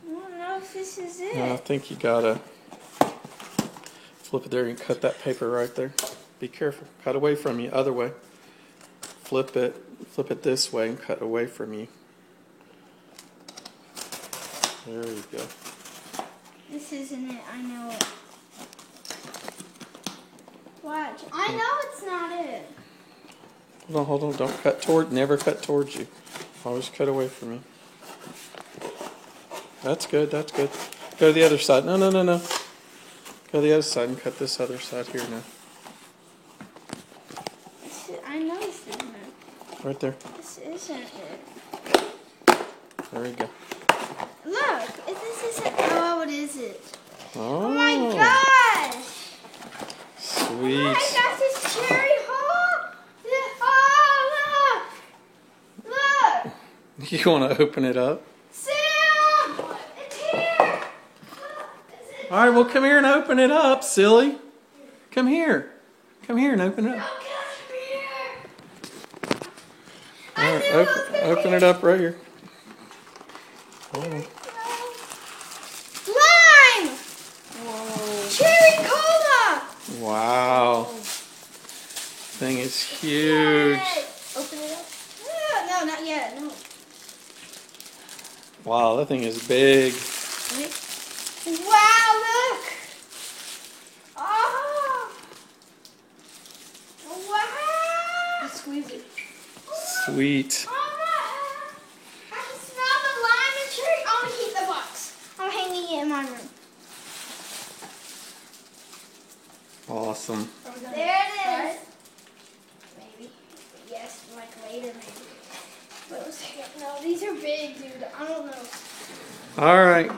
don't know if this is it. No, I think you gotta flip it there and cut that paper right there. Be careful. Cut away from you. Other way. Flip it this way and cut away from you. There you go. This isn't it. I know it. Watch. I know it's not it. Hold on. Don't cut never cut towards you. Always cut away from you. That's good. Go to the other side. No. Go to the other side and cut this other side here now. I know this isn't it. Right there. This isn't it. There we go. Look, this isn't. Oh, what is it? Oh my gosh! Sweet. Oh my gosh, this cherry hole! Oh, look! Look! You want to open it up? Sam! It's here! All right, well, come here and open it up, silly. Come here. Come here and open it up. All right, open it up right here. Oh. Lime! Whoa. Cherry cola! Wow. Thing is huge. Open it up. No, not yet. No. Wow, that thing is big. Wow, look! Oh! Wow! Squeeze it. Sweet. I can smell the lime and cherry. I'm gonna keep the box. I'm hanging it in my room. Awesome. There it is. Maybe. Yes, like later maybe. Wait a second. No, these are big, dude. I don't know. All right.